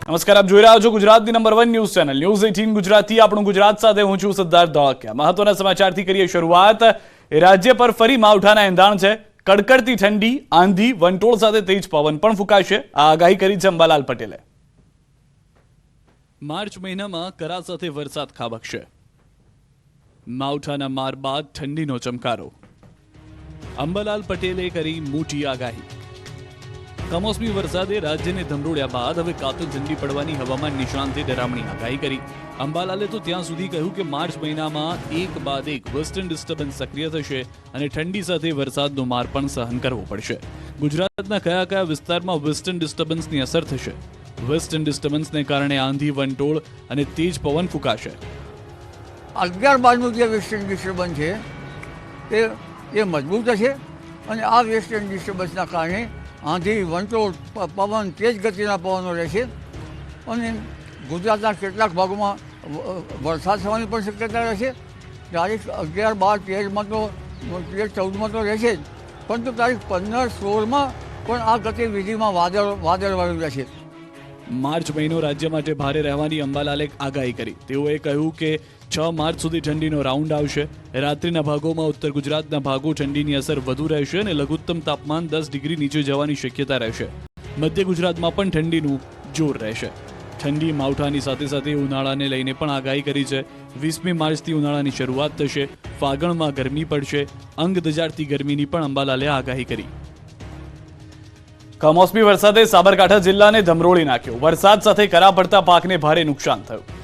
નમસ્કાર, આપ જોઈ રહ્યા છો ગુજરાતની number 1 news channel news 18 Gujarati. આપણું ગુજરાત સાથે હું છું સિદ્ધાર્થ ધોળકિયા। મહત્વના સમાચારથી કરીએ શરૂઆત। રાજ્ય પર ફરી માવઠાના એંધાણ છે। કડકડતી ઠંડી, આંધી, વંટોળ સાથે તેજ પવન પણ ફૂંકાશે, આ આગાહી કરી છે અંબાલાલ પટેલે। માર્ચ મહિનામાં કરા સાથે વરસાદ ખાબકશે। માવઠાના માર બાદ ઠંડીનો ચમકારો। અંબાલાલ પટેલે કરી મોટી આગાહી। કમોસમી વરસાદે રાજ્યને ધમરોળ્યા બાદ હવે કાતિલ ઠંડી પડવાની હવામાન નિષ્ણાંતે ડરામણી આગાહી કરી। અંબાલાલે તો ત્યાં સુધી કહ્યું કે માર્ચ મહિનામાં એક બાદ એક વેસ્ટર્ન ડિસ્ટર્બન્સ સક્રિય થશે અને ઠંડી સાથે વરસાદનો માર પણ સહન કરવો પડશે। ગુજરાતના કયા કયા વિસ્તારમાં વેસ્ટર્ન ડિસ્ટર્બન્સની અસર થશે? વેસ્ટર્ન ડિસ્ટર્બન્સને કારણે આંધી, વંટોળ અને તેજ પવન ફૂંકાશે। 11-12નું જે વેસ્ટર્ન ડિસ્ટર્બન્સ છે એ મજબૂત હશે અને આ વેસ્ટર્ન ડિસ્ટર્બન્સના કારણે આંધી, વંટોળ, પવન, તેજ ગતિના પવનો રહેશે અને ગુજરાતના કેટલાક ભાગોમાં વરસાદ થવાની પણ શક્યતા રહેશે। તારીખ 11, 12, 13માં તો 14માં તો રહેશે જ, પરંતુ તારીખ 15, 16માં પણ આ ગતિવિધિમાં વાદળવાળું રહેશે। માર્ચ મહિનો રાજ્ય માટે ભારે રહેવાની અંબાલાલે આગાહી કરી। તેઓએ કહ્યું કે 6 માર્ચ સુધી ઠંડીનો રાઉન્ડ આવશે। રાત્રિના ભાગોમાં ઉત્તર ગુજરાતના ભાગો ઠંડીની અસર વધુ રહેશે અને લઘુત્તમ તાપમાન 10 ડિગ્રી નીચે જવાની શક્યતા રહેશે। મધ્ય ગુજરાતમાં પણ ઠંડીનું જોર રહેશે। ઠંડી, માવઠાની સાથે સાથે ઉનાળાને લઈને પણ આગાહી કરી છે। 20મી માર્ચથી ઉનાળાની શરૂઆત થશે। ફાગણમાં ગરમી પડશે। અંગ દજાડતી ગરમીની પણ અંબાલાલે આગાહી કરી। કમોસમી વરસાદે સાબરકાંઠા જિલ્લાને ધમરોળી નાખ્યો। વરસાદ સાથે કરા પડતા પાકને ભારે નુકસાન થયું।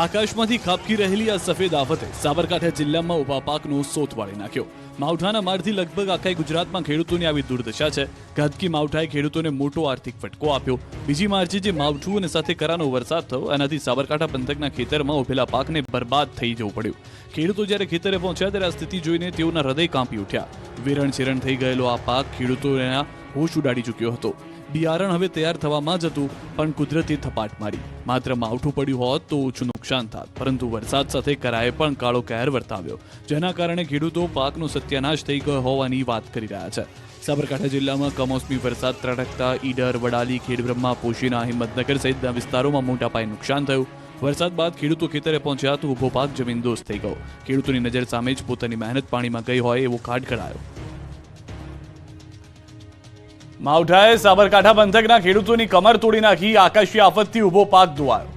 આકાશમાંથી ખાબકી રહેલી આ સફેદ આફતે સાબરકાંઠા જિલ્લામાં ઉભા પાકનો સોથ વાળી નાખ્યો। માવઠાના મારથી લગભગ આખા ગુજરાતમાં ખેડૂતોની આવી દુર્દશા છે। ઘાતકી માવઠાએ ખેડૂતોને મોટો આર્થિક ફટકો આપ્યો। 2જી માર્ચે જે માવઠું અને સાથે કરાનો વરસાદ થયો, એનાથી સાબરકાંઠા પંથકના ખેતરમાં ઉભેલા પાકને બરબાદ થઈ જવું પડ્યું। ખેડૂતો જ્યારે ખેતરે પહોંચ્યા ત્યારે આ સ્થિતિ જોઈને તેઓના હૃદય કાંપી ઉઠ્યા। વેરણ ચેરણ થઈ ગયેલો આ પાક ખેડૂતોના હોશ ઉડાડી ચૂક્યો હતો। બિયારણ હવે તૈયાર થવામાં જ હતું, પણ કુદરતે થપાટ મારી। માત્ર માવઠું પડ્યું હોત તો ઓછું નુકસાન થાત, પરંતુ વરસાદ સાથે કરાએ પણ કાળો કહેર વર્તાવ્યો, જેના કારણે ખેડૂતો પાકનો સત્યાનાશ થઈ ગયો હોવાની વાત કરી રહ્યા છે। સાબરકાંઠા જિલ્લામાં કમોસમી વરસાદ ત્રાટકતા ઈડર, વડાલી, ખેડબ્રહ્મા, પોશીના, હિંમતનગર સહિતના વિસ્તારોમાં મોટા પાયે નુકસાન થયું। વરસાદ બાદ ખેડૂતો ખેતરે પહોંચ્યા તો ઉભો પાક જમીનદોસ્ત થઈ ગયો। ખેડૂતોની નજર સામે જ પોતાની મહેનત પાણીમાં ગઈ હોય એવો કાટ કરાયો। માવઠાએ સાબરકાંઠા પંથકના ખેડૂતોની કમર તોડી નાખી। આકાશી આફતથી ઉભો પાક ધોવાયો।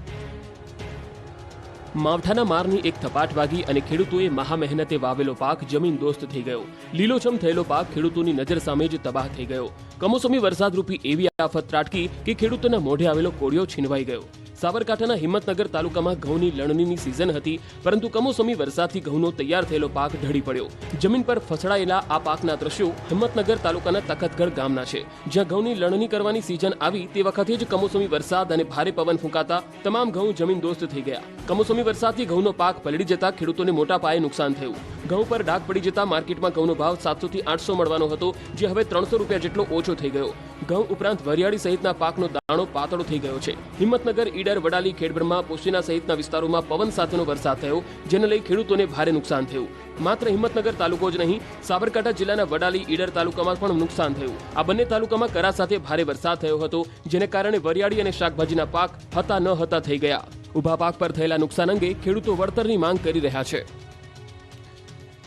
માવઠાના મારની એક થપાટ વાગી અને ખેડૂતોએ મહા મહેનતે વાવેલો પાક જમીન દોસ્ત થઈ ગયો। લીલોછમ થયેલો પાક ખેડૂતોની નજર સામે જ તબાહ થઈ ગયો। કમોસમી વરસાદરૂપી એવી આફત ત્રાટકી કે ખેડૂતોના મોઢે આવેલો કોળિયો છીનવાઈ ગયો। સાબરકાંઠાના હિંમતનગર તાલુકામાં ઘઉંની લણણીની સિઝન હતી, પરંતુ કમોસમી વરસાદથી ઘઉંનો તૈયાર થયેલો પાક ઢળી પડ્યો। જમીન પર ફસડાયેલા આ પાકના દ્રશ્યો હિંમતનગર તાલુકાના તખતગઢ ગામના છે, જ્યાં ઘઉંની લણણી કરવાની સિઝન આવી તે વખતે જ કમોસમી વરસાદ અને ભારે પવન ફૂંકાતા તમામ ઘઉં જમીન દોસ્ત થઈ ગયા। કમોસમી વરસાદથી ઘઉંનો પાક પલળી જતા ખેડૂતોને મોટા પાયે નુકસાન થયું। ઘઉં પર ડાઘ પડી જતા માર્કેટમાં ઘઉંનો ભાવ 700 થી 800 મળવાનો હતો, જે હવે 300 રૂપિયા જેટલો ઓછો થઈ ગયો। ઘઉં ઉપરાંત વરિયાળી સહિતના પાકનો દાણો પાતળો થઈ ગયો છે। હિંમતનગર, ઈડર, વડાલી, ખેડબ્રહ્મા, પોશીના સહિતના વિસ્તારોમાં પવન સાથેનો વરસાદ થયો, જેને લઈ ખેડૂતોને ભારે નુકસાન થયું। માત્ર હિંમતનગર તાલુકો જ નહીં, સાબરકાંઠા જિલ્લાના વડાલી, ઈડર તાલુકામાં પણ નુકસાન થયું। આ બંને તાલુકામાં કરા સાથે ભારે વરસાદ થયો હતો, જેને કારણે વરિયાળી અને શાકભાજીના પાક હતા ન હતા થઈ ગયા। ઉભા પાક પર થયેલા નુકસાન અંગે ખેડૂતો વળતરની માંગ કરી રહ્યા છે।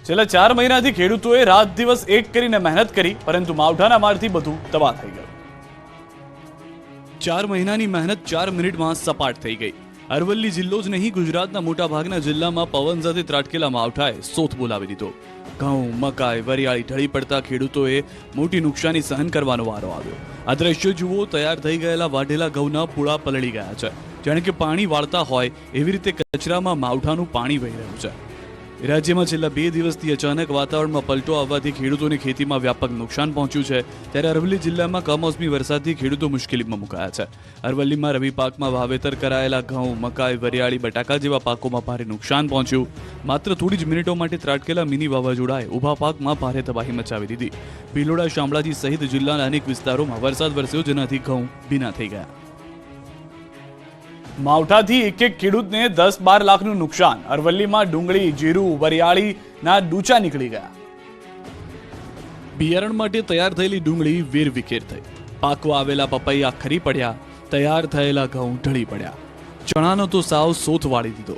છેલ્લા 4 મહિનાથી ખેડૂતોએ રાત દિવસ એક કરીને મહેનત કરી, પરંતુ માવઠાના મારથી બધું તબાહ થઈ ગયું। 4 મહિનાની મહેનત 4 મિનિટમાં સપાટ થઈ ગઈ। અરવલ્લી જિલ્લો જ નહીં, ગુજરાતના મોટા ભાગના જિલ્લામાં પવન સાથે ત્રાટકેલા માવઠાએ સોથ બોલાવી દીધો। ઘઉં, મકાઈ, વરિયાળી ઢળી પડતા ખેડૂતોએ મોટી નુકસાની સહન કરવાનો વારો આવ્યો। આ દ્રશ્યો જુઓ, તૈયાર થઈ ગયેલા વાઢેલા ઘઉંના પૂળા પલળી ગયા છે, જાણે કે પાણી વાળતા હોય એવી રીતે કચરામાં માવઠાનું પાણી વહી રહ્યું છે। રાજ્યમાં છેલ્લા 2 દિવસથી અચાનક વાતાવરણમાં પલટો આવવાથી ખેડૂતોની ખેતીમાં વ્યાપક નુકસાન પહોંચ્યું છે। ત્યારે અરવલ્લી જિલ્લામાં કમોસમી વરસાદથી ખેડૂતો મુશ્કેલીમાં મુકાયા છે। અરવલ્લીમાં રવિ પાકમાં વાવેતર કરાયેલા ઘઉં, મકાઈ, વરિયાળી, બટાકા જેવા પાકોમાં ભારે નુકસાન પહોંચ્યું। માત્ર થોડી જ મિનિટો માટે ત્રાટકેલા મિની વાવાઝોડાએ ઉભા પાકમાં ભારે તબાહી મચાવી દીધી। ભીલોડા, શામળાજી સહિત જિલ્લાના અનેક વિસ્તારોમાં વરસાદ વરસ્યો, જેનાથી ઘઉં ભીના થઈ ગયા। માવઠાથી એક ખેડૂતને 10-12 લાખનું નુકસાન। અરવલ્લીમાં ડુંગળી, જીરું, વરિયાળીના ડૂચા નીકળી ગયા। બિયારણ માટે તૈયાર થયેલી ડુંગળી વેરવિખેર થઈ। પાકવા આવેલા પપૈયા ખરી પડ્યા। તૈયાર થયેલા ઘઉં ઢળી પડ્યા. ચણાનો તો સાવ સોથ વાળી દીધો.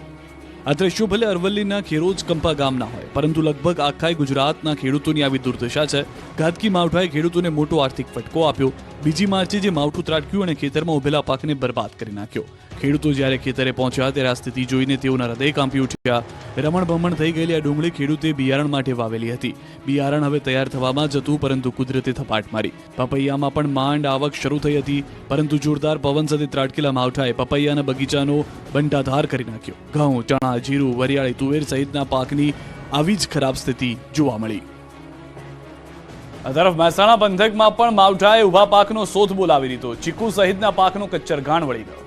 આ દ્રશ્યો ભલે અરવલ્લીના ખેરોજ કંપા ગામના હોય, પરંતુ લગભગ આખા ગુજરાતના ખેડૂતોની આવી દુર્દશા છે. ઘાતકી માવઠાએ ખેડૂતોને મોટો આર્થિક ફટકો આપ્યો. બીજી માર્ચે જે માવઠું ત્રાટક્યું અને ખેતરમાં ઉભેલા પાકને બરબાદ કરી નાખ્યો. ખેડૂતો જ્યારે ખેતરે પહોંચ્યા ત્યારે આ સ્થિતિ જોઈને તેઓના હૃદય કાંપી ઉઠ્યા. રમણ ભમણ થઈ ગયેલી આ ડુંગળી ખેડૂતે બિયારણ માટે વાવેલી હતી. બિયારણ હવે તૈયાર થવામાં જ હતું, પરંતુ કુદરતે થપાટ મારી. પપૈયામાં પણ માંડ આવક શરૂ થઈ હતી, પરંતુ જોરદાર પવન સાથે ત્રાટકેલા માવઠાએ પપૈયાના બગીચાનો બંટાધાર કરી નાખ્યો. ઘઉં, ચણા, જીરું, વરિયાળી, તુવેર સહિતના પાકની આવી જ ખરાબ સ્થિતિ જોવા મળી. આ તરફ મહેસાણા પંથકમાં પણ માવઠાએ ઉભા પાકનો સોથ બોલાવી દીધો. ચીકુ સહિતના પાકનો કચ્ચરઘાણ વળી ગયો.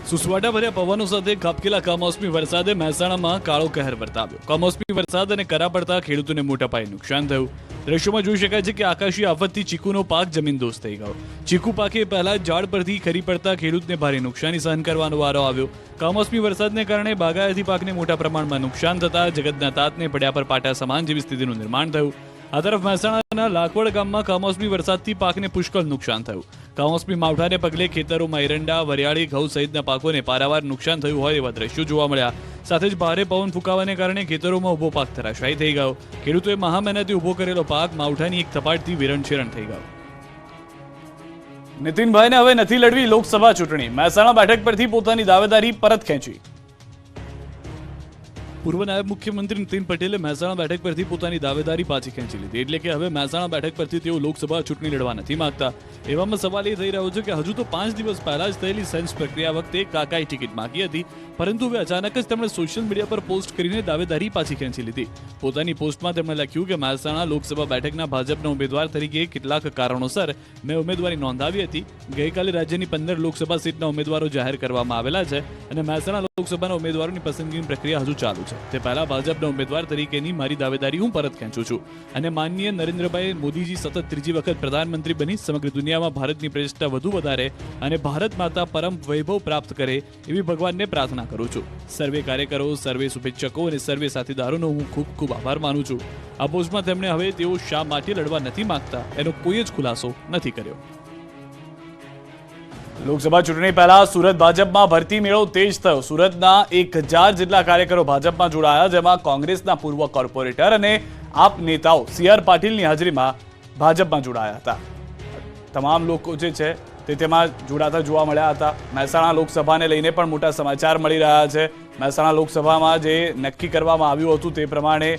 સુસવાટા ભર્યા પવનો સાથે ખાબકેલા કમોસમી વરસાદે મહેસાણામાં કાળો કહેર વર્તાવ્યો. કમોસમી વરસાદ અને કરા પડતા ખેડૂતોને મોટા પાયે નુકસાન થયું. દ્રશ્યોમાં જોઈ શકાય છે કે આકાશી આફતથી ચીકુનો પાક જમીનદોસ્ત થઈ ગયો. ચીકુ પાકે પહેલા ઝાડ પરથી ખરી પડતા ખેડૂતને ભારે નુકસાની સહન કરવાનો વારો આવ્યો. કમોસમી વરસાદને કારણે બાગાયતી પાકને મોટા પ્રમાણમાં નુકસાન થતા જગતના તાતને પડ્યા પર પાટા સમાન જેવી સ્થિતિનું નિર્માણ થયું. આ તરફ મહેસાણાના લાખવડ ગામમાં કમોસમી વરસાદથી પાકને પુષ્કળ નુકસાન થયું. કમોસમી માવઠાને પગલે ખેતરોમાં એરંડા, વરિયાળી, ઘઉં સહિતના પાકોને પારાવાર નુકસાન થયું હોય એવા દ્રશ્યો જોવા મળ્યા. સાથે જ ભારે પવન ફૂંકાવાને કારણે ખેતરોમાં ઉભો પાક ધરાશાયી થઈ ગયો. ખેડૂતોએ મહામહેનતે ઉભો કરેલો પાક માવઠાની એક થપાટથી વિરણશેરણ થઈ ગયો. નીતિનભાઈને હવે નથી લડવી લોકસભા ચૂંટણી. મહેસાણા બેઠક પરથી પોતાની દાવેદારી પરત ખેંચી. પૂર્વ નાયબ મુખ્યમંત્રી નીતિન પટેલે મહેસાણા બેઠક પરથી પોતાની દાવેદારી પાછી ખેંચી લીધી. એટલે કે હવે મહેસાણા બેઠક પરથી તેઓ લોકસભા ચૂંટણી લડવા નથી માંગતા. એવામાં સવાલ એ થઈ રહ્યો છે કે હજુ તો 5 દિવસ પહેલા જ થયેલી સેન્સ પ્રક્રિયા વખતે કાકાએ ટિકિટ માંગી હતી, પરંતુ હવે અચાનક જ તેમણે સોશિયલ મીડિયા પર પોસ્ટ કરીને દાવેદારી પાછી ખેંચી લીધી. પોતાની પોસ્ટમાં તેમણે લખ્યું કે મહેસાણા લોકસભા બેઠકના ભાજપના ઉમેદવાર તરીકે કેટલાક કારણોસર મેં ઉમેદવારી નોંધાવી હતી. ગઈકાલે રાજ્યની 15 લોકસભા સીટના ઉમેદવારો જાહેર કરવામાં આવેલા છે અને મહેસાણા લોકસભાના ઉમેદવારોની પસંદગીની પ્રક્રિયા હજુ ચાલુ છે. તે પહેલા ભાજપના ઉમેદવાર તરીકેની મારી દાવેદારી હું પરત ખેંચું છું અને માનનીય નરેન્દ્રભાઈ મોદીજી સતત ત્રીજી વખત પ્રધાનમંત્રી બની સમગ્ર દુનિયામાં ભારતની પ્રતિષ્ઠા વધુ વધારે અને ભારત માતા પરમ વૈભવ પ્રાપ્ત કરે એવી ભગવાનને પ્રાર્થના કરું છું. સર્વે કાર્યકરો, સર્વે શુભેચ્છકો અને સર્વે સાથીદારોનો હું ખૂબ ખૂબ આભાર માનું છું. આ પોસ્ટમાં તેમણે હવે તેઓ શા માટે લડવા નથી માંગતા એનો કોઈ જ ખુલાસો નથી કર્યો. લોકસભા ચૂંટણી પહેલા સુરત ભાજપમાં ભરતી મેળો તેજ થયો. સુરતના 1000 જેટલા કાર્યકરો ભાજપમાં જોડાયા, જેમાં કોંગ્રેસના પૂર્વ કોર્પોરેટર અને આપ નેતાઓ CR પાટીલની હાજરીમાં ભાજપમાં જોડાયા હતા. તમામ લોકો જે છે તે તેમાં જોડાતા જોવા મળ્યા હતા. મહેસાણા લોકસભાને લઈને પણ મોટા સમાચાર મળી રહ્યા છે. મહેસાણા લોકસભામાં જે નક્કી કરવામાં આવ્યું હતું તે પ્રમાણે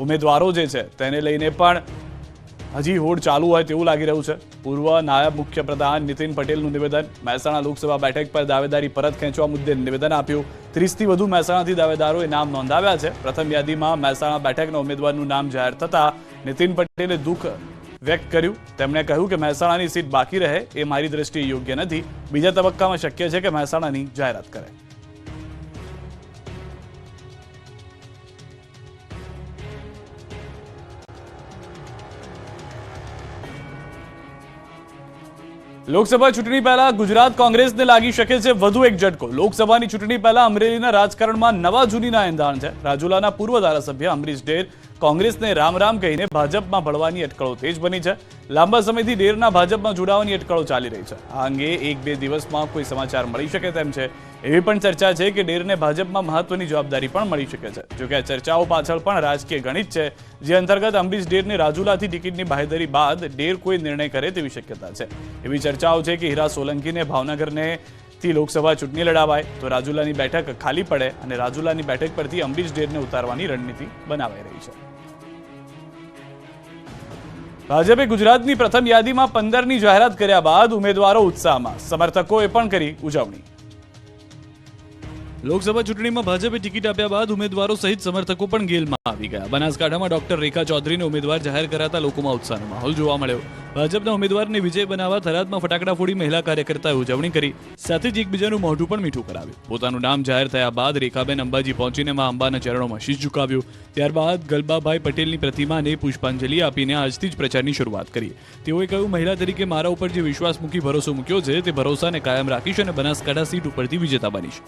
ઉમેદવારો જે છે તેને લઈને પણ હજી હોડ ચાલુ હોય તેવું લાગી રહ્યું છે. પૂર્વ નાયબ મુખ્યપ્રધાન નીતિન પટેલનું નિવેદન. મહેસાણા લોકસભા બેઠક પર દાવેદારી પરત ખેંચવા મુદ્દે નિવેદન આપ્યું. 30થી વધુ મહેસાણાથી દાવેદારોએ નામ નોંધાવ્યા છે. પ્રથમ યાદીમાં મહેસાણા બેઠકના ઉમેદવારનું નામ જાહેર થતા નીતિન પટેલે દુઃખ વ્યક્ત કર્યું. તેમણે કહ્યું કે મહેસાણાની સીટ બાકી રહે એ મારી દ્રષ્ટિએ યોગ્ય નથી. બીજા તબક્કામાં શક્ય છે કે મહેસાણાની જાહેરાત કરે. લોકસભા ચૂંટણી પહેલા ગુજરાત કોંગ્રેસને લાગી શકે છે વધુ એક ઝટકો. લોકસભાની ચૂંટણી પહેલા અમરેલીના રાજકારણમાં નવા જૂનીના એંધાણ છે. રાજુલાના પૂર્વ ધારાસભ્ય અમરીશ ડેર કોંગ્રેસને રામ રામ કહીને ભાજપમાં ભળવાની અટકળો તેજ બની છે. લાંબા સમયથી ડેરના ભાજપમાં જોડાવાની અટકળો ચાલી રહી છે. આ અંગે 1-2 દિવસમાં કોઈ સમાચાર મળી શકે તેમ છે. એવી પણ ચર્ચા છે કે ડેરને ભાજપમાં મહત્વની જવાબદારી પણ મળી શકે છે. જોકે આ ચર્ચાઓ પાછળ પણ રાજકીય ગણિત છે, જે અંતર્ગત અમરીશ ડેરને રાજુલાથી ટિકિટની બાહેધરી બાદ ડેર કોઈ નિર્ણય કરે તેવી શક્યતા છે. એવી ચર્ચાઓ છે કે હીરા સોલંકીને ભાવનગરને થી લોકસભા ચૂંટણી લડાવાય તો રાજુલાની બેઠક ખાલી પડે અને રાજુલાની બેઠક પરથી અમરીશ ડેરને ઉતારવાની રણનીતિ બનાવાઈ રહી છે. ભાજપે ગુજરાતની પ્રથમ યાદીમાં 15ની જાહેરાત કર્યા બાદ ઉમેદવારો ઉત્સાહમાં, સમર્થકોએ પણ કરી ઉજવણી. લોકસભા ચૂંટણીમાં ભાજપે ટિકિટ આપ્યા બાદ ઉમેદવારો સહિત સમર્થકો પણ ગેલમાં આવી ગયા. બનાસકાંઠામાં ડોક્ટર રેખા ચૌધરીને ઉમેદવાર જાહેર કરાતા લોકોમાં ઉત્સાહનો માહોલ જોવા મળ્યો. ભાજપના ઉમેદવારને વિજય બનાવવા થરાદમાં ફટાકડા ફોડી મહિલા કાર્યકર્તાએ ઉજવણી કરી. સાથે જ એકબીજાનું મોઢું પણ મીઠું કરાવ્યું. પોતાનું નામ જાહેર થયા બાદ રેખાબેન અંબાજી પહોંચીને માં અંબાના ચરણોમાં શીશ ઝુકાવ્યું. ત્યારબાદ ગલબાભાઈ પટેલની પ્રતિમાને પુષ્પાંજલિ આપીને આજથી જ પ્રચારની શરૂઆત કરી. તેઓએ કહ્યું, મહિલા તરીકે મારા ઉપર જે વિશ્વાસ મૂકી ભરોસો મૂક્યો છે તે ભરોસાને કાયમ રાખીશ અને બનાસકાંઠા સીટ ઉપરથી વિજેતા બનીશ.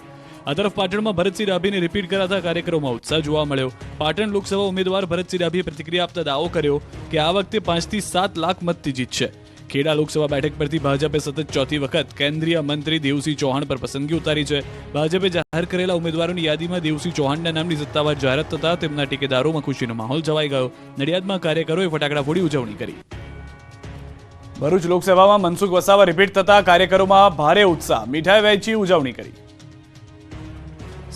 આ તરફ પાટણમાં ભરતસિંહ ડાભીને રિપીટ કરાતા કાર્યક્રમમાં ઉત્સાહ જોવા મળ્યો. પાટણ લોકસભા ઉમેદવાર ભરતસિંહ ડાભીએ પ્રતિક્રિયા આપતા દાવો કર્યો કે આ વખતે 5 થી 7 લાખ મતથી જીતશે. ખેડા લોકસભા બેઠક પરથી ભાજપે સતત ચોથી વખત કેન્દ્રીય મંત્રી દેવસિંહ ચૌહાણ પર પસંદગી ઉતારી છે. ભાજપે જાહેર કરેલા ઉમેદવારોની યાદીમાં દેવસિંહ ચૌહાણના નામની સત્તાવાર જાહેરાત થતા તેમના ટેકેદારોમાં ખુશીનો માહોલ છવાઈ ગયો. નડિયાદમાં કાર્યકરોએ ફટાકડા ફોડી ઉજવણી કરી. ભરૂચ લોકસભામાં મનસુખ વસાવા રિપીટ થતા કાર્યકરોમાં ભારે ઉત્સાહ. મીઠાઈ વહેંચી ઉજવણી કરી.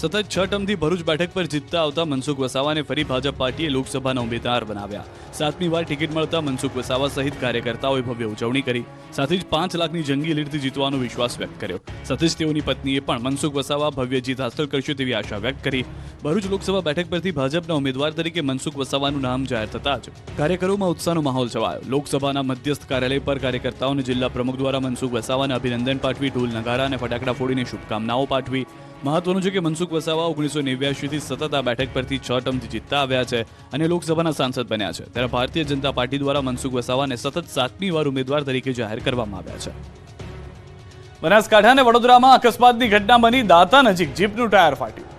સતત 6 ટર્મથી ભરૂચ બેઠક પર જીતતા આવતા મનસુખ વસાવાને ફરી ભાજપ પાર્ટીએ લોકસભાના ઉમેદવાર બનાવ્યા. 7મી વાર ટિકિટ મળતા મનસુખ વસાવા સહિત કાર્યકર્તાઓએ ભવ્ય ઉજવણી કરી. સાથે જ 5 લાખની જંગી લીડથી જીતવાનો વિશ્વાસ વ્યક્ત કર્યો. સાથે જ તેઓની પત્નીએ પણ મનસુખ વસાવા ભવ્ય જીત હાંસલ કરશે તેવી આશા વ્યક્ત કરી. ભરૂચ લોકસભા બેઠક પરથી ભાજપના ઉમેદવાર તરીકે મનસુખ વસાવાનું નામ જાહેર થતા જ કાર્યકરોમાં ઉત્સાહનો માહોલ છવાયો. લોકસભાના મધ્યસ્થ કાર્યાલય પર કાર્યકર્તાઓને જિલ્લા પ્રમુખ દ્વારા મનસુખ વસાવાને અભિનંદન પાઠવી ઢોલ નગારા અને ફટાકડા ફોડીને શુભકામનાઓ પાઠવી. મહત્વનું છે કે મનસુખ વસાવા 1989થી સતત આ બેઠક પરથી 6 ટર્મથી જીતતા આવ્યા છે અને લોકસભાના સાંસદ બન્યા છે. ત્યારે ભારતીય જનતા પાર્ટી દ્વારા મનસુખ વસાવાને સતત 7મી વાર ઉમેદવાર તરીકે જાહેર કરવામાં આવ્યા છે. બનાસકાંઠા અને વડોદરામાં અકસ્માતની ઘટના બની. દાતા નજીક જીપનું ટાયર ફાટ્યું.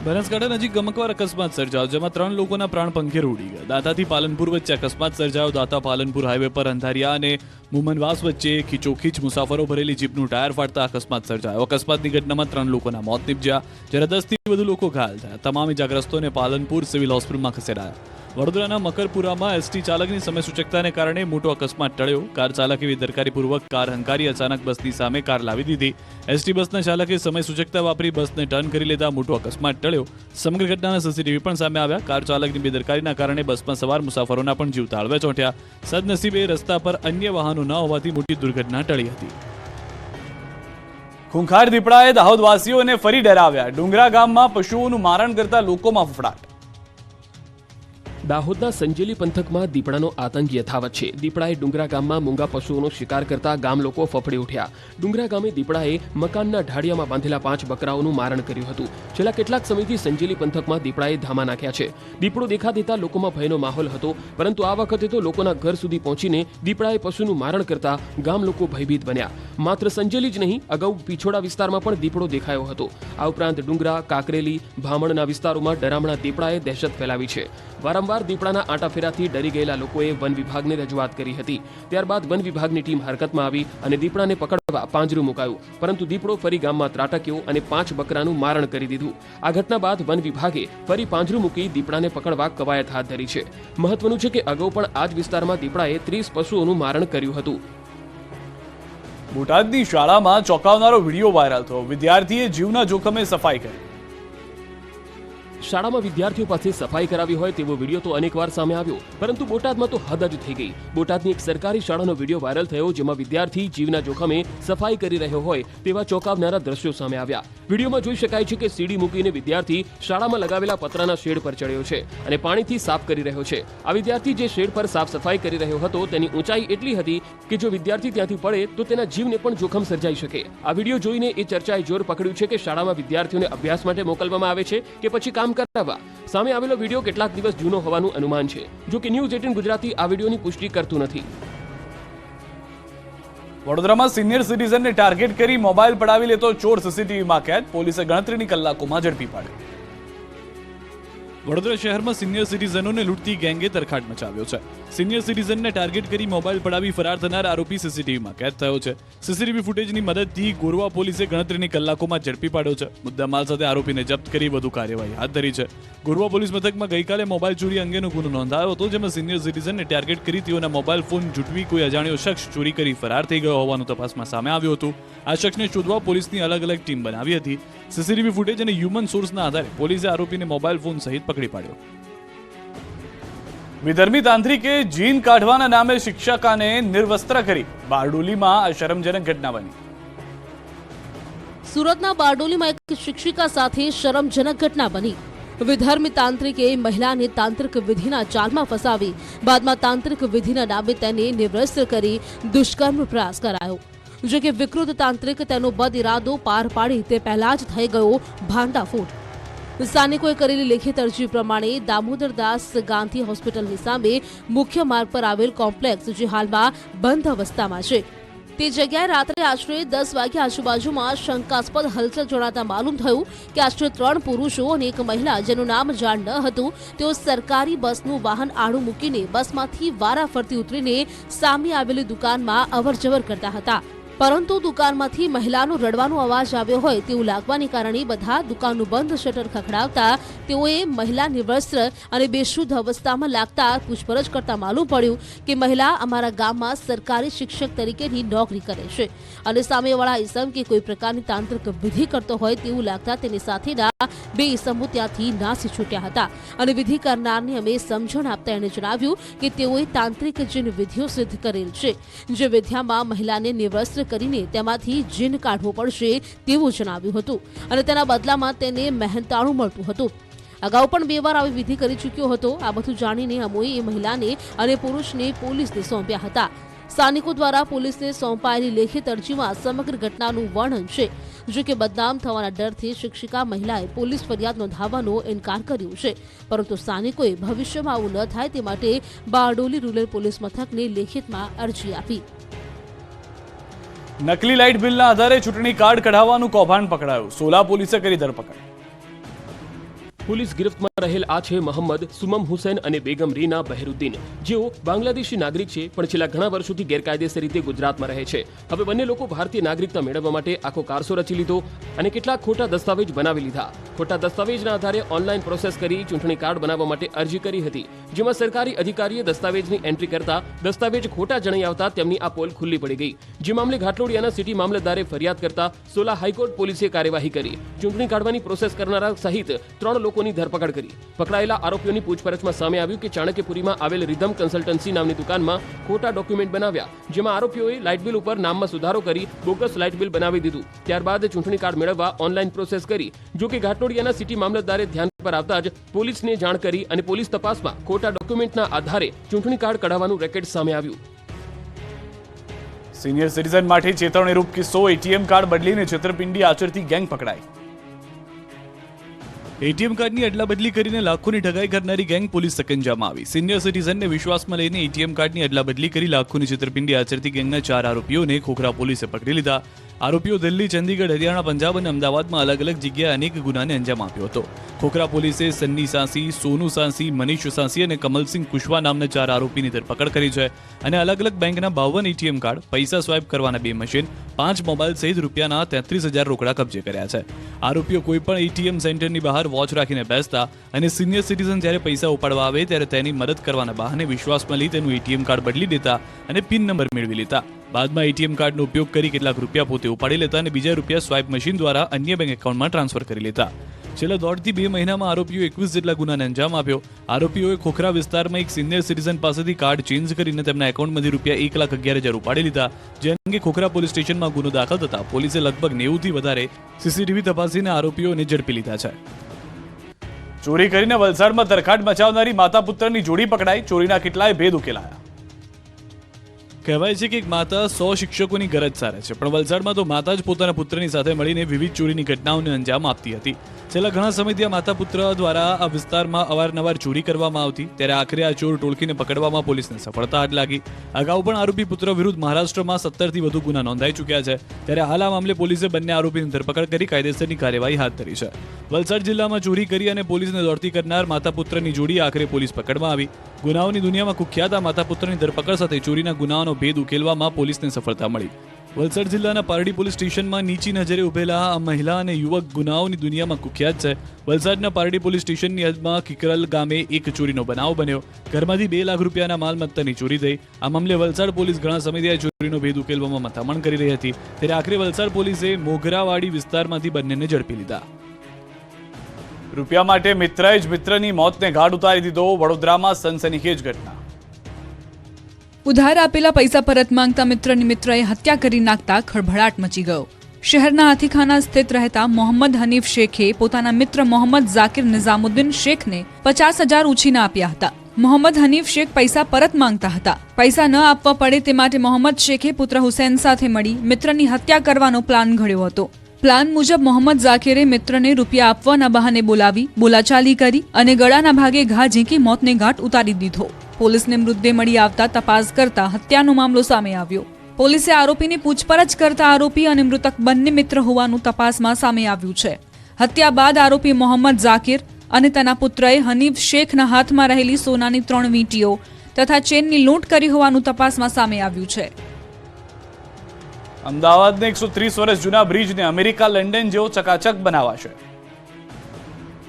બનાસકાંઠા નજીક ગમકવાર અકસ્માત સર્જાયો, જેમાં 3 લોકોના પ્રાણ પંખેર ઉડી ગયા. દાતાથી પાલનપુર વચ્ચે અકસ્માત સર્જાયો. દાતા પાલનપુર હાઈવે પર અંધારિયા અને મુમનવાસ વચ્ચે ખીચોખીચ મુસાફરો ભરેલી જીપનું ટાયર ફાટતા અકસ્માત સર્જાયો. અકસ્માતની ઘટનામાં 3 લોકોના મોત નીપજ્યા, જ્યારે 10થી વધુ લોકો ઘાયલ થયા. તમામ ઇજાગ્રસ્તોને પાલનપુર સિવિલ હોસ્પિટલમાં ખસેડાયા. વડોદરાના મકરપુરામાં એસટી ચાલકની સમય સૂચકતાને કારણે મોટો અકસ્માત ટળ્યો. કાર ચાલકે બેદરકારીપૂર્વક કાર હંકારી અચાનક બસની સામે કાર લાવી દીધી. એસટી બસના ચાલકે સમય સૂચકતા વાપરી બસને ટર્ન કરી લેતા મોટો અકસ્માત ટળ્યો. સમગ્ર ઘટનાના સીસીટીવી પણ સામે આવ્યા. કાર ચાલકની બેદરકારીના કારણે બસમાં સવાર મુસાફરોના પણ જીવ તાળવે ચોંટ્યા. સદનસીબે રસ્તા પર અન્ય વાહનો ન હોવાથી મોટી દુર્ઘટના ટળી હતી. ખૂંખાર દીપડાએ દાહોદવાસીઓને ફરી ડરાવ્યા. ડુંગરા ગામમાં પશુઓનું મારણ કરતા લોકોમાં ફફડાટ. દાહોદના સંજેલી પંથકમાં દીપડાનો આતંક યથાવત છે. દીપડાએ ડુંગરા ગામમાં મૂંગા પશુઓનો શિકાર કરતા ગામ લોકો ફફડી ઉઠ્યા. ડુંગરા ગામે દીપડાએ મકાનના ઢાળિયામાં બાંધેલા 5 બકરાઓનું મારણ કર્યું હતું. છેલ્લા કેટલાક સમયથી સંજેલી પંથકમાં દીપડાએ ધામા નાખ્યા છે. દીપડો દેખા દેતા લોકોમાં ભયનો માહોલ હતો, પરંતુ આ વખતે તો લોકોના ઘર સુધી પહોંચીને દીપડાએ પશુનું મારણ કરતા ગામ લોકો ભયભીત બન્યા. માત્ર સંજેલી જ નહીં, અગાઉ પીછોડા વિસ્તારમાં પણ દીપડો દેખાયો હતો. આ ઉપરાંત ડુંગરા, કાકરેલી, ભામણના વિસ્તારોમાં ડરામણા દીપડાએ દહેશત ફેલાવી છે. વારંવાર દીપડાના આંટાફેરાથી ડરી ગયેલા લોકોએ વન વિભાગને રજૂઆત કરી હતી. ત્યારબાદ વન વિભાગની ટીમ હરકતમાં આવી અને દીપડાને પકડવા પાંજરું મુકાયું, પરંતુ દીપડો ફરી ગામમાં ત્રાટક્યો અને 5 બકરાનું મારણ કરી દીધું. આ ઘટના બાદ વન વિભાગે ફરી પાંજરું મૂકી દીપડાને પકડવા કવાયત હાથ ધરી છે. મહત્વનું છે કે અગાઉ પણ આ જ વિસ્તારમાં દીપડાએ 30 પશુઓનું મારણ કર્યું હતું. બોટાદની શાળામાં ચોંકાવનારો વિડીયો વાયરલ થયો. વિદ્યાર્થીએ જીવના જોખમે સફાઈ કરી. શાળામાં વિદ્યાર્થીઓ પાસે સફાઈ કરાવી હોય તેવો વિડીયો તો અનેકવાર સામે આવ્યો, પરંતુ બોટાદમાં તો હદ જ થઈ ગઈ. બોટાદની એક સરકારી શાળાનો વિડીયો વાયરલ થયો, જેમાં વિદ્યાર્થી જીવના જોખમે સફાઈ કરી રહ્યો હોય તેવા ચોંકાવનારા દ્રશ્યો સામે આવ્યા. વિડીયોમાં જોઈ શકાય છે કે સીડી મૂકીને વિદ્યાર્થી શાળામાં લગાવેલા પતરાના શેડ પર ચડ્યો છે અને પાણીથી સાફ કરી રહ્યો છે. આ વિદ્યાર્થી જે શેડ પર સાફ સફાઈ કરી રહ્યો હતો તેની ઊંચાઈ એટલી હતી કે જો વિદ્યાર્થી ત્યાંથી પડે તો તેના જીવને પણ જોખમ સર્જાઈ શકે. આ વિડીયો જોઈને એ ચર્ચાએ જોર પકડ્યું છે કે શાળામાં વિદ્યાર્થીઓને અભ્યાસ માટે મોકલવામાં આવે છે કે પછી કામ કરાવવા. સામે આવેલો વિડીયો કેટલાક દિવસ જૂનો હોવાનું અનુમાન છે. જો કે ન્યૂઝ 18 ગુજરાતી આ વિડીયોની પુષ્ટિ કરતું નથી. વડોદરામાં સિનિયર સિટીઝનને ટાર્ગેટ કરી મોબાઈલ પડાવી લેતો ચોર સીસીટીવીમાં કેદ. પોલીસે ગણતરીની કલાકોમાં ઝડપી પાડ્યો. વડોદરા શહેરમાં સિનિયર સિટીઝનોને લૂંટતી ગેંગે તરખાટ મચાવ્યો છે. સિનિયર સિટીઝનને ટાર્ગેટ કરી મોબાઈલ પડાવી ફરાર થનાર આરોપી સીસીટીવીમાં કેદ થયો છે. સીસીટીવી ફૂટેજની મદદથી ગોરવા પોલીસે ગણતરીની કલાકોમાં ઝડપી પાડ્યો છે. મુદ્દામાલ સાથે આરોપીને જપ્ત કરી વધુ કાર્યવાહી હાથ ધરી છે. ગોરવા પોલીસ મથકમાં ગઈકાલે મોબાઈલ ચોરી અંગેનો ગુનો નોંધાયો હતો, જેમાં સિનિયર સિટીઝનને ટાર્ગેટ કરી તેઓના મોબાઈલ ફોન ઝૂંટવી કોઈ અજાણ્યો શખ્સ ચોરી કરી ફરાર થઈ ગયો હોવાનું તપાસમાં સામે આવ્યું હતું. આ શખ્સને શોધવા પોલીસની અલગ અલગ ટીમ બનાવી હતી. સીસીટીવી ફૂટેજ અને હ્યુમન સોર્સના આધારે પોલીસે આરોપીને મોબાઈલ ફોન સહિત પકડી પાડ્યો. વિધર્મી તાંત્રિકે જીન કાઢવાના નામે શિક્ષકાને નિર્વસ્ત્ર કરી. બારડોલીમાં આ શરમજનક ઘટના બની. સુરતના બારડોલીમાં એક શિક્ષિકા સાથે શરમજનક ઘટના બની. વિધર્મી તાંત્રિકે મહિલાને તાંત્રિક વિધિના જાળમાં ફસાવી બાદમાં તાંત્રિક વિધિના નામે તેને નિર્વસ્ત્ર કરી દુષ્કર્મ પ્રયાસ કરાયો. જો કે વિકૃત તાંત્રિક તેનો બદ ઇરાદો પાર પાડી તે પહેલા જ થઈ ગયો ભાંડાફોડ. સ્થાનિકોએ કરેલી લેખિત અરજી પ્રમાણે દામોદરદાસ ગાંધી હોસ્પિટલની સામે મુખ્ય માર્ગ પર આવેલ કોમ્પ્લેક્સ જે હાલમાં બંધ અવસ્થામાં છે તે જગ્યાએ રાત્રે આશરે 10 વાગ્યા આજુબાજુમાં શંકાસ્પદ હલચલ જણાતા માલુમ થયું કે આશરે 3 પુરુષો અને એક મહિલા જેનું નામ જાણ ન હતું તેઓ સરકારી બસનું વાહન આડું મૂકીને બસમાંથી વારાફરતી ઉતરીને સામે આવેલી દુકાનમાં અવરજવર કરતા હતા, પરંતુ દુકાનમાંથી મહિલાનો રડવાનો અવાજ આવ્યો હોય તેવું લાગવાને કારણે બધા દુકાનનું બંધ શટર ખખડાવતા તેઓએ મહિલા નિર્વસ્ત્ર અને બેશુદ્ધ અવસ્થામાં લાગતા પૂછપરછ કરતા માલુમ પડ્યું કે મહિલા અમારા ગામમાં સરકારી શિક્ષક તરીકેની નોકરી કરે છે અને સામેવાળા ઇસમ કે કોઈ પ્રકારની તાંત્રિક વિધિ કરતો હોય તેવું લાગતા તેની સાથેના 2 ઇસમો ત્યાંથી નાસી છૂટ્યા હતા અને વિધિ કરનારને અમે સમજણ આપતા એણે જણાવ્યું કે તેઓએ તાંત્રિક જીન વિધિઓ સિદ્ધ કરેલ છે, જે વિદ્યામાં મહિલાને નિર્વસ્ત્ર કરીને તેમાંથી જીન કાઢવો પડશે તેવું જણાવ્યું હતું અને તેના બદલામાં તેને મહેનતાણું મળતું હતું. અગાઉ પણ 2 વાર આવી વિધિ કરી ચૂક્યો હતો. આ બધું જાણીને અમોએ એ મહિલાને અને પુરુષને પોલીસને સોંપ્યા હતા. સ્થાનિકો દ્વારા પોલીસને સોંપાયેલી લેખિત અરજીમાં સમગ્ર ઘટનાનું વર્ણન છે. જો કે બદનામ થવાના ડરથી શિક્ષિકા મહિલાએ પોલીસ ફરિયાદ નોંધાવવાનો ઇનકાર કર્યો છે, પરંતુ સ્થાનિકોએ ભવિષ્યમાં આવું ન થાય તે માટે બારડોલી રૂરલ પોલીસ મથકને લેખિતમાં અરજી આપી. નકલી લાઇટ બિલના આધારે ચૂંટણી કાર્ડ કઢાવવાનું કૌભાંડ પકડાયું. સોલા પોલીસે કરી ધરપકડ. પોલીસ ગિરફ્તમાં રહેલ આ છે મોહમ્મદ સુમમ હુસૈન અને બેગમ રીના બહેરુદ્દીન, જેઓ બાંગ્લાદેશી નાગરિક છે પણ છેલ્લા ઘણા વર્ષોથી ગેરકાયદેસર રીતે ગુજરાતમાં રહે છે. હવે બંને લોકો ભારતીય નાગરિકતા મેળવવા માટે આખો કારસો રચી લીધો અને કેટલાક ખોટા દસ્તાવેજ બનાવી લીધા. ખોટા દસ્તાવેજના આધારે ઓનલાઈન પ્રોસેસ કરી ચૂંટણી કાર્ડ બનાવવા માટે અરજી કરી હતી, જેમાં સરકારી અધિકારીએ દસ્તાવેજની એન્ટ્રી કરતા દસ્તાવેજ ખોટા જણાઈ આવતા તેમની આ પોલ ખુલ્લી પડી ગઈ. જે મામલે ઘાટલોડિયાના સિટી મામલતદારે ફરિયાદ કરતા સોલા હાઈકોર્ટ પોલીસે કાર્યવાહી કરી ચૂંટણી કાઢવાની પ્રોસેસ કરનારા સહિત 3 લોકોની ધરપકડ કરી. પકડાયેલા આરોપીઓની પૂછપરછમાં સામે આવ્યું કે ચાણક્યપુરીમાં આવેલ રિધમ કન્સલ્ટન્સી નામની દુકાનમાં ખોટા ડોક્યુમેન્ટ બનાવ્યા, જેમાં આરોપીઓએ લાઇટ બિલ ઉપર નામમાં સુધારો કરી બોગસ લાઇટ બિલ બનાવી દીધું. ત્યારબાદ ચૂંટણી કાર્ડ મેળવવા ઓનલાઈન પ્રોસેસ કરી. જો કે ઘાટલોડિયાના સિટી મામલતદારે ધ્યાન પર આવતા જ પોલીસને જાણ કરી અને પોલીસ તપાસમાં ખોટા ડોક્યુમેન્ટના આધારે ચૂંટણી કાર્ડ કઢાવવાનું રેકેટ સામે આવ્યું. સિનિયર સિટીઝન માટે ચેતવણીરૂપ કિસ્સો. એટીએમ કાર્ડ બદલીને છેતરપિંડી આચરતી ગેંગ પકડાઈ. એટીએમ કાર્ડની અદલાબદલી કરીને લાખોની ઠગાઈ કરનારી ગેંગ પોલીસ સકંજામાં આવી. સિનિયર સિટીઝનને વિશ્વાસમાં લઈને એટીએમ કાર્ડની અદલાબદલી કરી લાખોની છેતરપિંડી આચરતી ગેંગના 4 આરોપીઓને ખોખરા પોલીસે પકડી લીધા. આરોપીઓ દિલ્હી, ચંદીગઢ, હરિયાણા, પંજાબ અને અમદાવાદમાં અલગ અલગ જગ્યાએ અનેક ગુનાને અંજામ આપ્યો હતો. ખોખરા પોલીસે સન્ની સાંસી, સોનુ સાંસી, મનીષ સાંસી અને કમલસિંહ કુશવા નામના 4 આરોપીની ધરપકડ કરી છે અને અલગ અલગ બેંકના 52 એટીએમ કાર્ડ, પૈસા સ્વાઇપ કરવાના 2 મશીન, 5 મોબાઈલ સહિત રૂપિયાના 33,000 રોકડા કબજે કર્યા છે. આરોપીઓ કોઈપણ એટીએમ સેન્ટરની બહાર વોચ રાખીને બેસતા અને સિનિયર સિટીઝન જ્યારે પૈસા ઉપાડવા આવે ત્યારે તેની મદદ કરવાના બહાને વિશ્વાસમાં લઈ તેનું એટીએમ કાર્ડ બદલી દેતા અને પિન નંબર મેળવી લેતા. બાદમાં એટીએમ કાર્ડનો ઉપયોગ કરી કેટલાક રૂપિયા પોતે ઉપાડી લેતા અને બીજા રૂપિયા સ્વાઇપ મશીન દ્વારા અન્ય બેંક એકાઉન્ટમાં ટ્રાન્સફર કરી લેતા. છેલ્લા 1.5 થી 2 મહિનામાં આરોપીઓ 21 જેટલા ગુનાને અંજામ આપ્યો. આરોપીઓએ ખોખરા વિસ્તારમાં એક સિનિયર સિટીઝન પાસેથી કાર્ડ ચેન્જ કરીને તેમના એકાઉન્ટમાંથી રૂપિયા 1,11,000 ઉપાડી લીધા. જે અંગે ખોખરા પોલીસ સ્ટેશનમાં ગુનો દાખલ થતા પોલીસે લગભગ 90 થી વધારે સીસીટીવી તપાસીને આરોપીઓને ઝડપી લીધા છે. ચોરી કરીને વલસાડમાં તરખાટ મચાવનારી માતા પુત્રની જોડી પકડાઈ. ચોરીના કેટલાય ભેદ ઉકેલાયા. કહેવાય છે કે એક માતા 100 શિક્ષકોની ગરજ સારે છે, પણ વલસાડમાં તો માતા જ પોતાના પુત્રની સાથે મળીને વિવિધ ચોરીની ઘટનાઓને અંજામ આપતી હતી. છેલ્લા ઘણા સમયથી આ માતા પુત્ર દ્વારા આ વિસ્તારમાં અવારનવાર ચોરી કરવામાં આવતી, ત્યારે આખરે આ ચોર ટોળકીને પકડવામાં પોલીસને સફળતા હાથ લાગી. અગાઉ પણ આરોપી પુત્ર વિરુદ્ધ મહારાષ્ટ્રમાં 17 થી વધુ ગુના નોંધાઈ ચૂક્યા છે, ત્યારે હાલ આ મામલે પોલીસે બંને આરોપીની ધરપકડ કરી કાયદેસરની કાર્યવાહી હાથ ધરી છે. વલસાડ જિલ્લામાં ચોરી કરી અને પોલીસને દોડતી કરનાર માતા પુત્રની જોડી આખરે પોલીસ પકડમાં આવી. ગુનાઓની દુનિયામાં કુખ્યાત આ માતા પુત્રની ધરપકડ સાથે ચોરીના ગુનાઓનો ભેદ ઉકેલવામાં પોલીસને સફળતા મળી. વલસાડ જિલ્લાના પારડી પોલીસ સ્ટેશનમાં નીચી નજરે ઉભેલા આ મહિલા અને યુવક ગુનાઓની દુનિયામાં કુખ્યાત છે. વલસાડના પારડી પોલીસ સ્ટેશનની હદમાં કિકરલ ગામે એક ચોરીનો બનાવ બન્યો. ઘરમાંથી 2 લાખ રૂપિયાના માલમત્તાની ચોરી થઈ. આ મામલે વલસાડ પોલીસ ઘણા સમયથી આ ચોરીનો ભેદ ઉકેલવામાં મથામણ કરી રહી હતી, ત્યારે આખરે વલસાડ પોલીસે મોગરાવાડી વિસ્તારમાંથી બંનેને ઝડપી લીધા. રૂપિયા માટે મિત્રએ જ મિત્રની મોતને ઘાટ ઉતારી દીધો. વડોદરામાં સનસનીખેજ ઘટના. ઉધાર આપેલા પૈસા પરત માંગતા મિત્રની મિત્રએ હત્યા કરી નાખતા ખળભળાટ મચી ગયો. શહેરના હાથીખાના સ્થિત રહેતા મોહમ્મદ હનીફ શેખે પોતાના મિત્ર મોહમ્મદ ઝાકિર નિઝામુદ્દીન શેખને 50,000 ઉછીના આપ્યા હતા. મોહમ્મદ હનીફ શેખ પૈસા પરત માંગતા હતા. પૈસા ન આપવા પડે તે માટે મોહમ્મદ શેખે પુત્ર હુસૈન સાથે મળી મિત્રની હત્યા કરવાનો પ્લાન ઘડ્યો હતો. પ્લાન મુજબ મોહમ્મદ ઝાકિરે મિત્રને રૂપિયા આપવાના બહાને બોલાવી બોલાચાલી કરી અને ગળાના ભાગે ઘા ઝીંકી મોતને ઘાટ ઉતારી દીધો. પોલીસને મૃતદેહ મળી આવતા તપાસ કરતા હત્યાનો મામલો સામે આવ્યો. પોલીસે આરોપીની પૂછપરછ કરતા આરોપી અને મૃતક બંને મિત્ર હોવાનું તપાસમાં સામે આવ્યું છે. હત્યા બાદ આરોપી મોહમ્મદ ઝાકિર અને તેના પુત્રએ હનીફ શેખના હાથમાં રહેલી સોનાની 3 વીંટીઓ તથા ચેનની લૂંટ કરી હોવાનું તપાસમાં સામે આવ્યું છે. અમદાવાદના 130 વર્ષ જૂના બ્રિજને અમેરિકા લંડન જેવો ચકાચક બનાવાશે.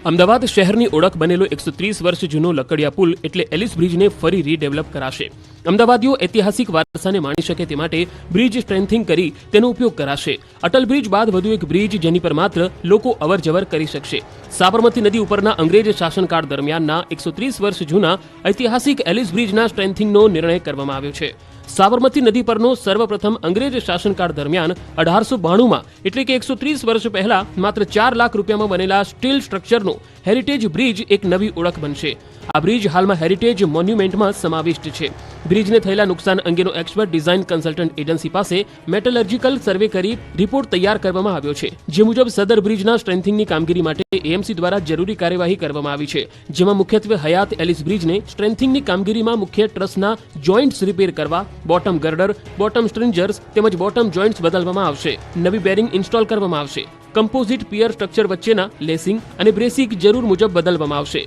અમદાવાદ શહેરની ઓળખ બનેલો 130 વર્ષ જૂનો લકડિયા પુલ એટલે એલિસ બ્રિજને ફરી રીડેવલપ કરાશે. અમદાવાદીઓ ઐતિહાસિક વારસાને માણી શકે તે માટે બ્રિજ સ્ટ્રેન્થિંગ કરી તેનો ઉપયોગ કરાશે. અટલ બ્રિજ બાદ વધુ એક બ્રિજ જેની પર માત્ર લોકો અવરજવર કરી શકશે. સાબરમતી નદી ઉપરના અંગ્રેજ શાસનકાળ દરમિયાનના 130 વર્ષ જૂના ઐતિહાસિક એલિસ બ્રિજના સ્ટ્રેન્થિંગનો નિર્ણય કરવામાં આવ્યો છે. સાબરમતી નદી પરનો સર્વપ્રથમ અંગ્રેજ શાસનકાળ દરમિયાન 1892માં એટલે કે 130 વર્ષ પહેલા માત્ર 4 લાખ રૂપિયામાં બનેલા સ્ટીલ સ્ટ્રક્ચરનો હેરિટેજ બ્રિજ એક નવી ઓળખ બનશે. આ બ્રિજ હાલમાં હેરિટેજ મોન્યુમેન્ટમાં સમાવિષ્ટ છે. બ્રિજને થયેલા નુકસાન અંગેનો એક્સપર્ટ ડિઝાઇન કન્સલ્ટન્ટ એજન્સી પાસે મેટલર્જિકલ સર્વે કરી રિપોર્ટ તૈયાર કરવામાં આવ્યો છે. જે મુજબ સદર બ્રિજના સ્ટ્રેન્થિંગની કામગીરી માટે એએમસી દ્વારા જરૂરી કાર્યવાહી કરવામાં આવી છે. જેમાં મુખ્યત્વે હયાત એલિસ બ્રિજને સ્ટ્રેન્થિંગની કામગીરીમાં મુખ્ય ટ્રસના જોઇન્ટ્સ રિપેર કરવા, બોટમ ગર્ડર, બોટમ સ્ટ્રિંજર્સ તેમજ બોટમ જોઇન્ટ્સ બદલવામાં આવશે. નવી બેરિંગ ઇન્સ્ટોલ કરવામાં આવશે. કમ્પોઝિટ પિયર સ્ટ્રક્ચર વચ્ચેના લેસિંગ અને બ્રેસિંગ જરૂર મુજબ બદલવામાં આવશે.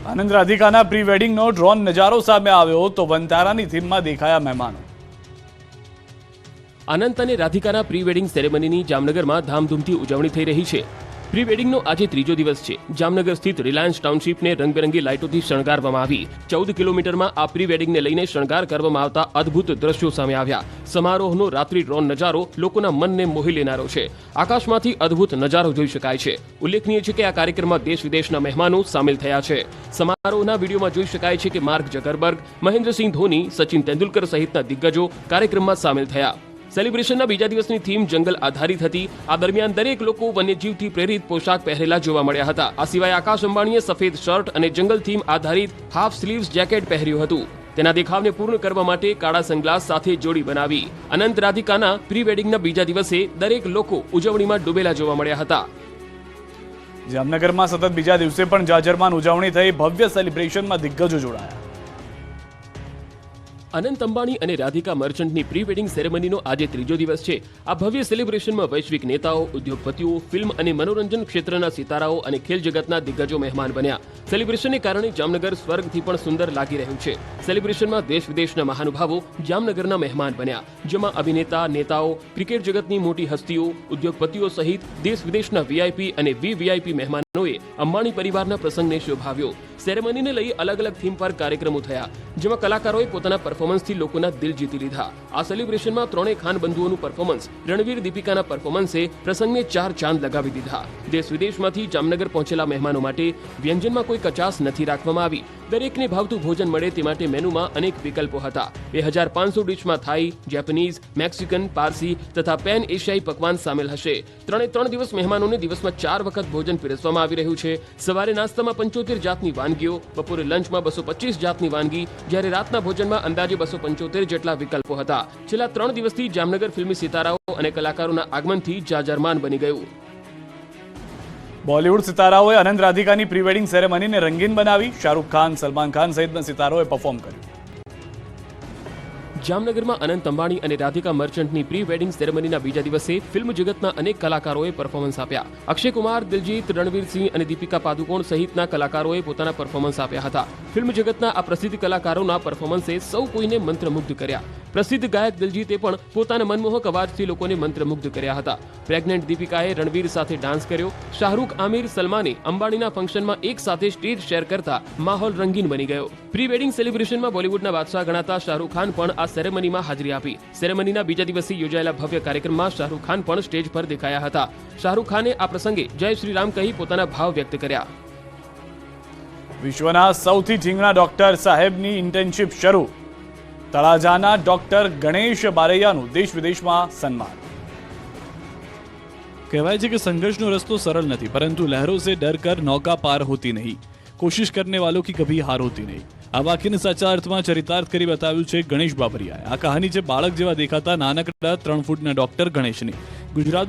આનંદ રાધિકાના પ્રી વેડિંગનો ડ્રોન નજારો સામે આવ્યો તો વનતારાની થીમમાં દેખાયા મહેમાનો. અનંત અને રાધિકાના પ્રી વેડિંગ સેરેમનીની જામનગરમાં ધામધૂમથી ઉજવણી થઈ રહી છે. પ્રી વેડિંગનો આજે ત્રીજો દિવસ છે. જામનગર સ્થિત રિલાયન્સ ટાઉનશીપને રંગબેરંગી લાઇટોથી શણગારવામાં આવી. 14 કિલોમીટરમાં આ પ્રી વેડિંગને લઈને શણગાર કરવામાં આવતા અદ્ભુત દ્રશ્યો સામે આવ્યા. સમારોહનો રાત્રિ ડ્રોન નજારો લોકોના મનને મોહી લેનારો છે. આકાશમાંથી અદ્ભુત નજારો જોઈ શકાય છે. ઉલ્લેખનીય છે કે આ કાર્યક્રમમાં દેશ વિદેશના મહેમાનો સામેલ થયા છે. સમારોહના વિડીયોમાં જોઈ શકાય છે કે માર્ક ઝકરબર્ગ, મહેન્દ્રસિંહ ધોની, સચિન તેંડુલકર સહિતના દિગ્ગજો કાર્યક્રમમાં સામેલ થયા. સેલિબ્રેશનના બીજા દિવસની થીમ જંગલ આધારિત હતી. આ દરમિયાન દરેક લોકો વન્યજીવથી પ્રેરિત પોશાક પહેરેલા જોવા મળ્યા હતા. આ સિવાય આકાશ અંબાણીએ સફેદ શર્ટ અને જંગલ થીમ આધારિત હાફ સ્લીવ્સ જેકેટ પહેર્યું હતું. તેના દેખાવને પૂર્ણ કરવા માટે કાળા સનગ્લાસ સાથે જોડી બનાવી. અનંત રાધિકાના પ્રી વેડિંગના બીજા દિવસે દરેક લોકો ઉજવણીમાં ડૂબેલા જોવા મળ્યા હતા. જામનગરમાં સતત બીજા દિવસે પણ જાજરમાન ઉજવણી થઈ. ભવ્ય સેલિબ્રેશનમાં દિગ્ગજો જોડાયા. અનંત અંબાણી અને રાધિકા મર્ચન્ટની પ્રી વેડિંગ સેરેમનીનો આજે ત્રીજો દિવસ છે. આ ભવ્ય સેલિબ્રેશનમાં વૈશ્વિક નેતાઓ, ઉદ્યોગપતિઓ, ફિલ્મ અને મનોરંજન ક્ષેત્રના સિતારાઓ અને ખેલ જગતના દિગ્ગજો મહેમાન બન્યા. સેલિબ્રેશનને કારણે જામનગર સ્વર્ગથી પણ સુંદર લાગી રહ્યું છે. સેલિબ્રેશનમાં દેશ વિદેશના મહાનુભાવો જામનગરના મહેમાન બન્યા. જેમાં અભિનેતા, નેતાઓ, ક્રિકેટ જગતની મોટી હસ્તીઓ, ઉદ્યોગપતિઓ સહિત દેશ વિદેશના વીઆઈપી અને વીવીઆઈપી મહેમાનોએ અંબાણી પરિવારના પ્રસંગને શોભાવ્યો. સેરેમનીને લઈ અલગ અલગ થીમ પર કાર્યક્રમો થયા. જેમાં કલાકારોએ પોતાના પરફોર્મન્સથી લોકોના દિલ જીતી લીધા. આ સેલિબ્રેશનમાં ત્રણેય ખાન બંધુઓનું પરફોર્મન્સ, રણવીર દીપિકાના પરફોર્મન્સે પ્રસંગને 4 ચાંદ લગાવી દીધા. દેશ વિદેશમાંથી જામનગર પહોંચેલા મહેમાનો માટે વ્યંજનમાં કોઈ કચાશ નથી રાખવામાં આવી. દરેકને ભાવતું ભોજન મળે તે માટે મેનુમાં અનેક વિકલ્પો હતા. 2500 ડિશમાં થાઈ, જેપનીઝ, મેક્સિકન, પારસી તથા પેન એશિયાઈ પકવાન સામેલ હશે. 3 દિવસ મહેમાનોને દિવસમાં 4 વખત ભોજન પીરસવામાં આવી રહ્યું છે. સવારે નાસ્તામાં 75 જાતની વાનગીઓ, બપોરે લંચમાં 225 જાતની વાનગી, જ્યારે રાતના ભોજનમાં અંદાજે 275 જેટલા વિકલ્પો હતા. છેલ્લા 3 દિવસથી જામનગર ફિલ્મી સિતારાઓ અને કલાકારોના આગમનથી જાજરમાન બની ગયું. બોલિવૂડ સિતારાઓએ અનંત રાધિકાની પ્રી વેડિંગ સેરેમનીને રંગીન બનાવી. શાહરૂખ ખાન, સલમાન ખાન સહિતના સિતારાઓએ પરફોર્મ કર્યું. જામનગરમાં અનંત અંબાણી અને રાધિકા મર્ચન્ટની પ્રી વેડિંગ સેરેમનીના બીજા દિવસે ફિલ્મ જગતના અનેક કલાકારોએ પરફોર્મન્સ આપ્યા. અક્ષય કુમાર, દિલજીત, રણવીરસિંહ અને દીપિકા પાદુકોણ સહિતના કલાકારોએ પોતાના પરફોર્મન્સ આપ્યા હતા. ફિલ્મ જગતના આ પ્રસિદ્ધ કલાકારોના પરફોર્મન્સે સૌ કોઈને મંત્રમુગ્ધ કર્યા. પ્રસિદ્ધ ગાયક દિલજીતે પણ પોતાના મનમોહક અવાજથી લોકોને મંત્રમુગ્ધ કર્યા હતા. પ્રેગ્નેન્ટ દીપિકાએ રણવીર સાથે ડાન્સ કર્યો. શાહરૂખ, આમિર, સલમાને અંબાણીના ફંક્શનમાં એક સાથે સ્ટેજ શેર કરતા માહોલ રંગીન બની ગયો. પ્રી વેડિંગ સેલિબ્રેશનમાં બોલિવૂડના બાદશાહ ગણાતા શાહરૂખ ખાન પણ આ સેરેમનીમાં હાજરી આપી. સેરેમનીના બીજા દિવસે યોજાયેલા ભવ્ય કાર્યક્રમમાં શાહરૂખ ખાન પણ સ્ટેજ પર દેખાયા હતા. શાહરૂખ ખાને આ પ્રસંગે જય શ્રી રામ કહી પોતાના ભાવ વ્યક્ત કર્યા. વિશ્વના સૌથી ઢીંગણા ડોક્ટર સાહેબની ઇન્ટર્નશિપ શરૂ. તળાજાના ડોક્ટર ગણેશ બારૈયાનું દેશ વિદેશમાં સન્માન. કહેવાય છે કે સંઘર્ષનો રસ્તો સરળ નથી, પરંતુ લહેરો સે ડર કર નૌકા પાર હોતી નહીં. કોશિશ કરને વાલો કી કભી હાર હોતી નહીં. આ વાક્યને સાચા અર્થમાં ચરિતાર્થ કરી બતાવ્યું છે ગણેશ બાબરિયાએ. આ કહાની છે બાળક જેવા દેખાતા નાનકડા 3 ફૂટના ડોક્ટર ગણેશની. ગુજરાત